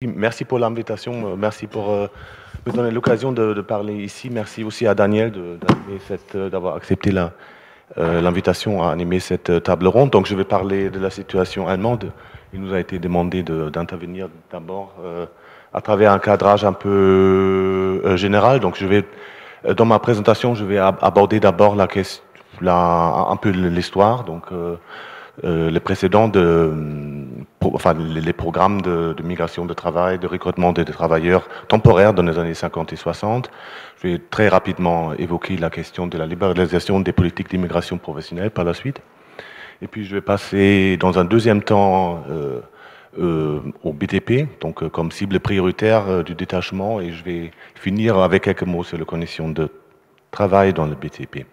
Merci pour l'invitation, merci pour me donner l'occasion de parler ici. Merci aussi à Daniel d'avoir accepté l'invitation à animer cette table ronde. Donc je vais parler de la situation allemande. Il nous a été demandé d'intervenir d'abord à travers un cadrage un peu général. Donc dans ma présentation, je vais aborder d'abord un peu l'histoire. Donc les précédents les programmes de migration de travail, de recrutement des travailleurs temporaires dans les années 50 et 60. Je vais très rapidement évoquer la question de la libéralisation des politiques d'immigration professionnelle par la suite. Et puis je vais passer dans un deuxième temps au BTP, donc comme cible prioritaire du détachement, et je vais finir avec quelques mots sur les conditions de travail dans le BTP.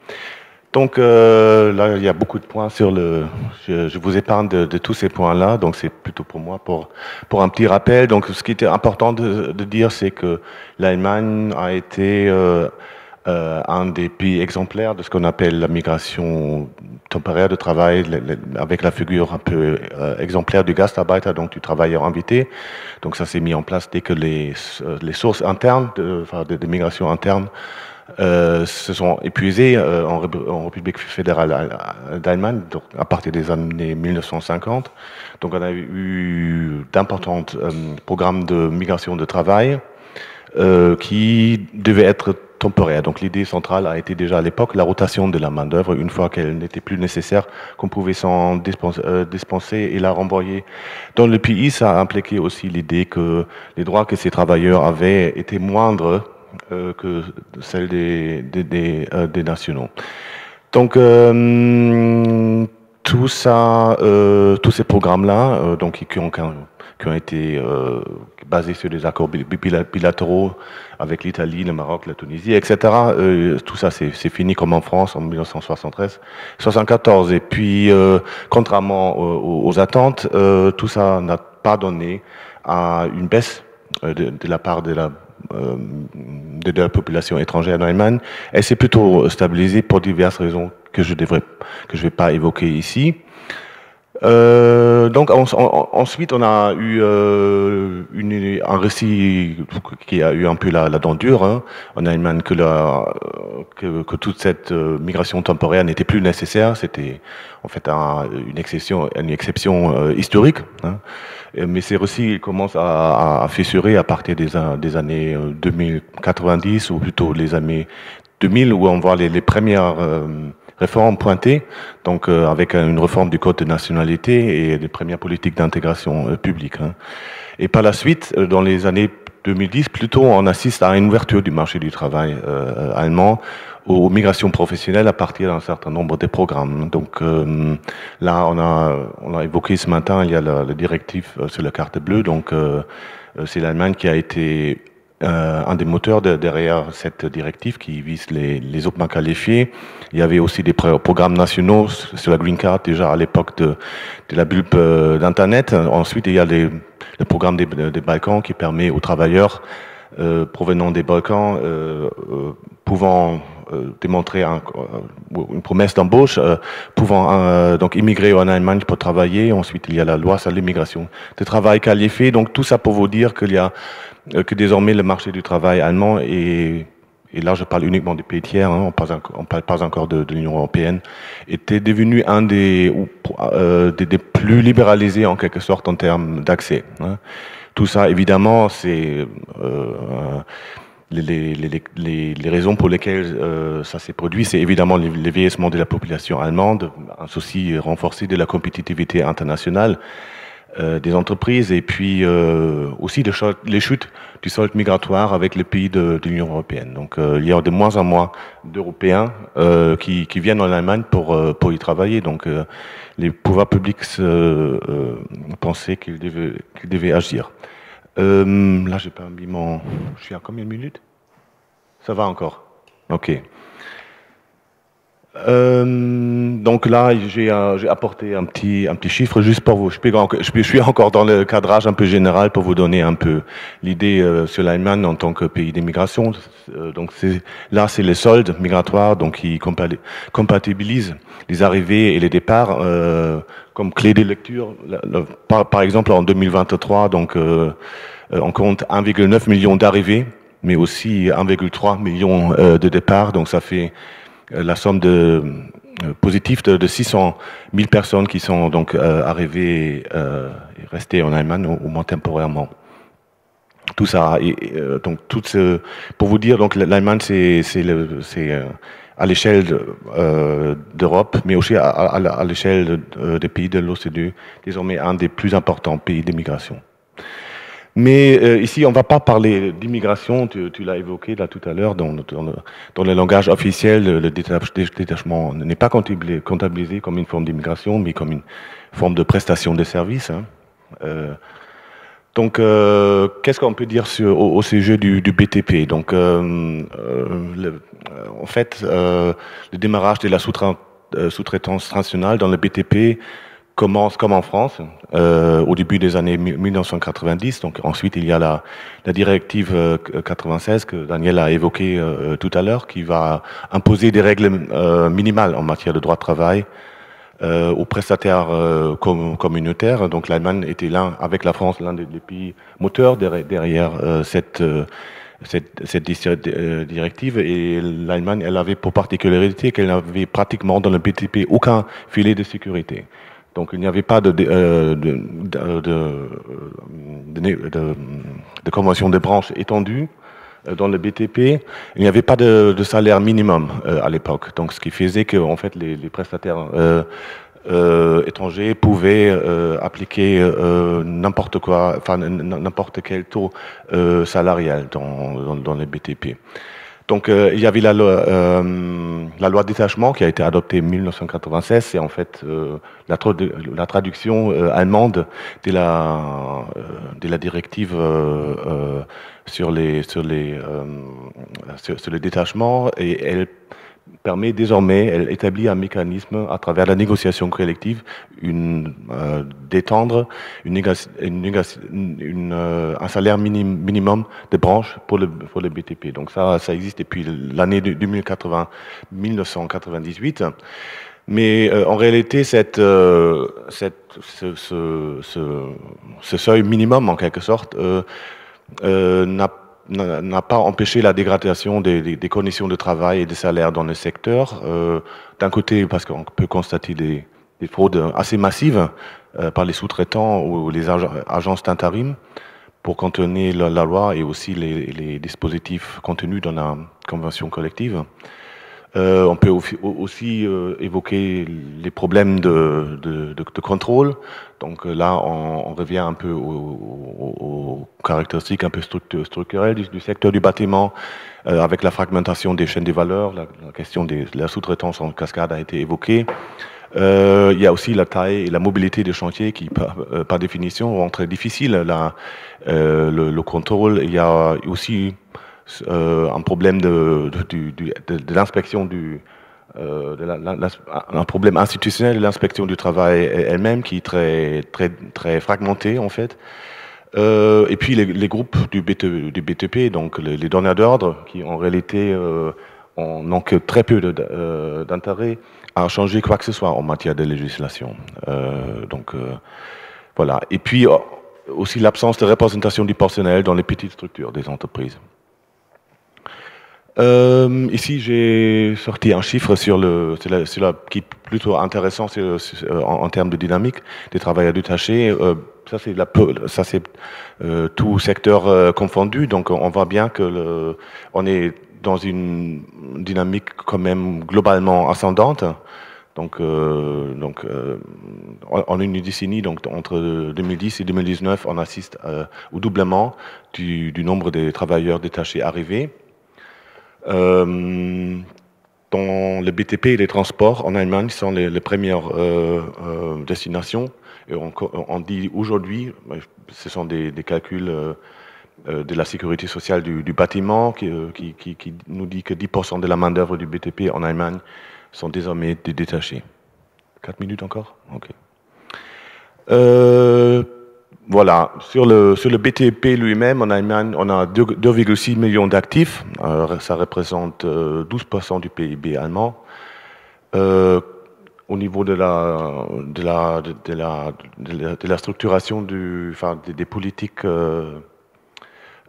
Donc là, il y a beaucoup de points sur je vous épargne de tous ces points-là, donc c'est plutôt pour moi pour un petit rappel. Donc ce qui était important de dire, c'est que l'Allemagne a été un des pays exemplaires de ce qu'on appelle la migration temporaire de travail, avec la figure un peu exemplaire du Gastarbeiter, donc du travailleur invité. Donc ça s'est mis en place dès que les sources internes de migration interne se sont épuisés en République fédérale d'Allemagne, donc à partir des années 1950. Donc on a eu d'importants programmes de migration de travail qui devaient être temporaires. Donc l'idée centrale a été déjà à l'époque la rotation de la main-d'œuvre, une fois qu'elle n'était plus nécessaire, qu'on pouvait s'en dispenser et la renvoyer dans le pays. Ça a impliqué aussi l'idée que les droits que ces travailleurs avaient étaient moindres que celle des nationaux. Donc tous ces programmes-là, donc qui ont été basés sur des accords bilatéraux avec l'Italie, le Maroc, la Tunisie, etc. Tout ça, c'est fini comme en France en 1973-74. Et puis, contrairement aux attentes, tout ça n'a pas donné à une baisse de la part de la population étrangère en Allemagne. Elle s'est plutôt stabilisée pour diverses raisons que je vais pas évoquer ici. Donc ensuite on a eu un récit qui a eu un peu la dent dure en Allemagne, que toute cette migration temporaire n'était plus nécessaire. C'était en fait une exception historique. Mais ces récits commencent à fissurer à partir des années 2090, ou plutôt les années 2000, où on voit les premières réformes pointées, donc avec une réforme du code de nationalité et des premières politiques d'intégration publique. Et par la suite, dans les années 2010, plutôt, on assiste à une ouverture du marché du travail allemand aux migrations professionnelles à partir d'un certain nombre de programmes. Donc là, on a évoqué ce matin, il y a le directif sur la carte bleue. Donc c'est l'Allemagne qui a été un des moteurs derrière cette directive qui vise les hautement qualifiés. Il y avait aussi des programmes nationaux sur la Green Card déjà à l'époque de la bulle d'Internet. Ensuite, il y a le programme des Balkans qui permet aux travailleurs provenant des Balkans pouvant démontrer une promesse d'embauche, pouvant donc immigrer en Allemagne pour travailler. Ensuite, il y a la loi sur l'immigration de travail qualifié. Donc tout ça pour vous dire que désormais le marché du travail allemand et là je parle uniquement des pays tiers, on parle pas encore de l'Union européenne, était devenu un des plus libéralisés en quelque sorte en termes d'accès. Tout ça évidemment c'est les raisons pour lesquelles ça s'est produit, c'est évidemment le vieillissement de la population allemande, un souci renforcé de la compétitivité internationale des entreprises, et puis aussi les chutes du solde migratoire avec les pays de l'Union européenne. Donc il y a de moins en moins d'Européens qui viennent en Allemagne pour y travailler. Donc les pouvoirs publics pensaient qu'ils devaient agir. Là, j'ai pas mis je suis à combien de minutes? Ça va encore? Ok. Donc là, j'ai apporté un petit chiffre juste pour vous. Je suis encore dans le cadrage un peu général pour vous donner un peu l'idée sur l'Allemagne en tant que pays d'immigration. Donc là, c'est les soldes migratoires, donc qui compatibilisent les arrivées et les départs comme clé de lecture. Par exemple, en 2023, donc On compte 1,9 million d'arrivées, mais aussi 1,3 million de départs. Donc ça fait la somme positive de 600 000 personnes qui sont donc arrivées et restées en Allemagne, au moins temporairement. Tout ça, donc pour vous dire, donc l'Allemagne c'est à l'échelle d'Europe, mais aussi à l'échelle des pays de l'OCDE, désormais un des plus importants pays d'immigration. Mais ici, on ne va pas parler d'immigration, tu l'as évoqué là tout à l'heure, dans le langage officiel, le détachement n'est pas comptabilisé comme une forme d'immigration, mais comme une forme de prestation de services. Hein. Donc, qu'est-ce qu'on peut dire au sujet du BTP? Donc, en fait, le démarrage de la sous-traitance nationale dans le BTP commence comme en France, au début des années 1990. Donc, ensuite, il y a la directive 96 que Daniel a évoquée tout à l'heure, qui va imposer des règles minimales en matière de droit de travail aux prestataires communautaires. Donc l'Allemagne était avec la France, l'un des pays moteurs derrière cette directive. Et l'Allemagne, elle avait pour particularité qu'elle n'avait pratiquement dans le BTP aucun filet de sécurité. Donc il n'y avait pas de convention de branche étendue dans le BTP. Il n'y avait pas de salaire minimum à l'époque. Donc ce qui faisait que en fait les prestataires étrangers pouvaient appliquer n'importe quoi, enfin n'importe quel taux salarial dans les BTP. Donc il y avait la loi détachement qui a été adoptée en 1996. C'est en fait la traduction allemande de la directive sur le détachement, et elle permet désormais, elle établit un mécanisme à travers la négociation collective d'étendre un salaire minimum de branche pour le BTP. Donc ça existe depuis l'année 1998. Mais en réalité, ce seuil minimum, en quelque sorte, n'a pas empêché la dégradation des conditions de travail et des salaires dans le secteur. D'un côté, parce qu'on peut constater des fraudes assez massives par les sous-traitants ou les agences d'intérim pour contenir la loi et aussi les dispositifs contenus dans la convention collective. On peut aussi évoquer les problèmes de contrôle. Donc là, on revient un peu aux caractéristiques un peu structurelles du secteur du bâtiment, avec la fragmentation des chaînes de valeur. La question de la sous-traitance en cascade a été évoquée. Il y a aussi la taille et la mobilité des chantiers qui, par définition, sont très difficiles. Le contrôle, il y a aussi un problème de l'inspection un problème institutionnel de l'inspection du travail elle-même qui est très fragmenté en fait. Et puis les groupes du BTP, donc les donneurs d'ordre, qui en réalité n'ont que très peu d'intérêt à changer quoi que ce soit en matière de législation. Voilà. Et puis aussi l'absence de représentation du personnel dans les petites structures des entreprises. Ici, j'ai sorti un chiffre qui est plutôt intéressant en termes de dynamique des travailleurs détachés. Ça, c'est tout secteur confondu. Donc, on voit bien que on est dans une dynamique quand même globalement ascendante. Donc, en une décennie, donc entre 2010 et 2019, on assiste au doublement du nombre des travailleurs détachés arrivés. Dans le BTP et les transports en Allemagne sont les premières destinations. Et on dit aujourd'hui, ce sont des calculs de la sécurité sociale du bâtiment qui nous dit que 10% de la main-d'œuvre du BTP en Allemagne sont désormais détachés. 4 minutes encore? Ok. Voilà, sur le BTP lui-même, en Allemagne, on a 2,6 millions d'actifs. Ça représente 12% du PIB allemand. Au niveau de la structuration des politiques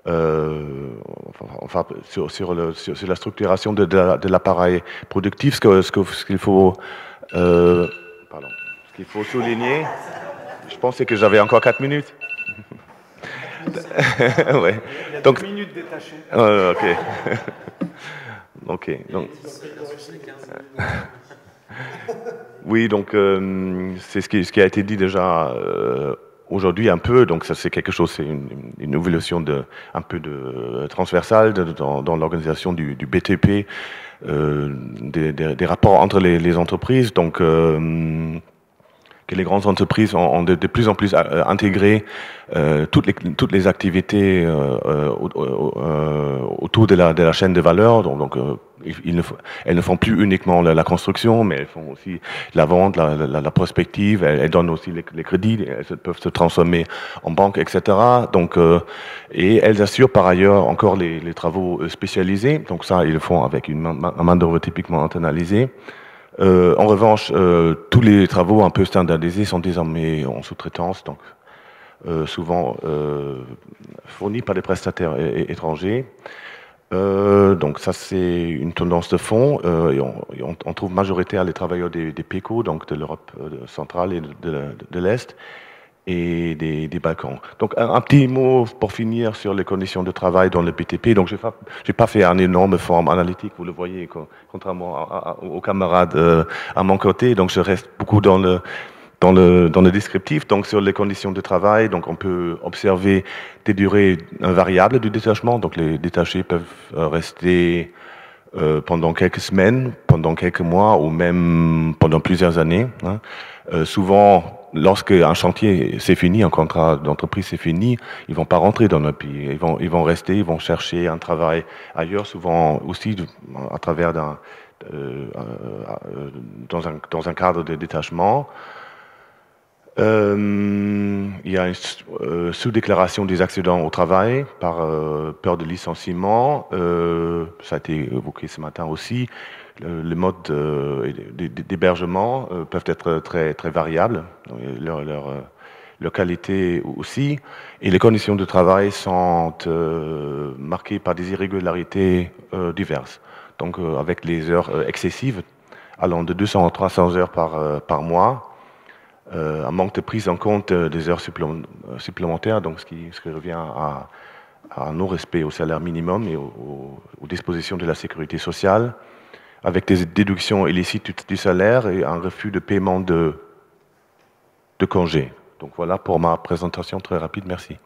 enfin, sur la structuration de l'appareil productif, ce qu'il faut, pardon, ce qu'il faut souligner, je pensais que j'avais encore 4 minutes. Ouais. Il y a Donc, 2 minutes détachées. ok. Ok. Donc, oui, donc c'est ce qui a été dit déjà aujourd'hui un peu. Donc ça c'est quelque chose, c'est une évolution un peu de transversale dans l'organisation du BTP, des rapports entre les entreprises. Donc que les grandes entreprises ont de plus en plus intégré toutes les activités autour de la chaîne de valeur. Donc elles ne font plus uniquement la construction, mais elles font aussi la vente, la prospective. Elles donnent aussi les crédits. Elles peuvent se transformer en banque, etc. Donc, et elles assurent par ailleurs encore les travaux spécialisés. Donc ça, ils le font avec une main d'œuvre typiquement internalisée. En revanche, tous les travaux un peu standardisés sont désormais en sous-traitance, donc souvent fournis par des prestataires étrangers. Donc ça, c'est une tendance de fond. Et on trouve majoritaire les travailleurs des PECO, donc de l'Europe centrale et de l'Est, et des Balkans. Donc un petit mot pour finir sur les conditions de travail dans le BTP. Donc j'ai pas fait un énorme forme analytique, vous le voyez, contrairement aux camarades à mon côté. Donc je reste beaucoup dans le descriptif. Donc sur les conditions de travail, donc on peut observer des durées variables du détachement. Donc les détachés peuvent rester pendant quelques semaines, pendant quelques mois ou même pendant plusieurs années. Hein. Souvent, lorsque un chantier c'est fini, un contrat d'entreprise c'est fini, ils vont pas rentrer dans notre pays. Ils vont rester, ils vont chercher un travail ailleurs, souvent aussi à travers dans un cadre de détachement. Il y a une sous-déclaration des accidents au travail par peur de licenciement. Ça a été évoqué ce matin aussi. Les modes d'hébergement peuvent être très, très variables, leur qualité aussi. Et les conditions de travail sont marquées par des irrégularités diverses. Donc avec les heures excessives, allant de 200 à 300 heures par mois. Un manque de prise en compte des heures supplémentaires, donc ce qui revient à non-respect au salaire minimum et aux dispositions de la sécurité sociale, avec des déductions illicites du salaire et un refus de paiement de congés. Donc voilà pour ma présentation très rapide, merci.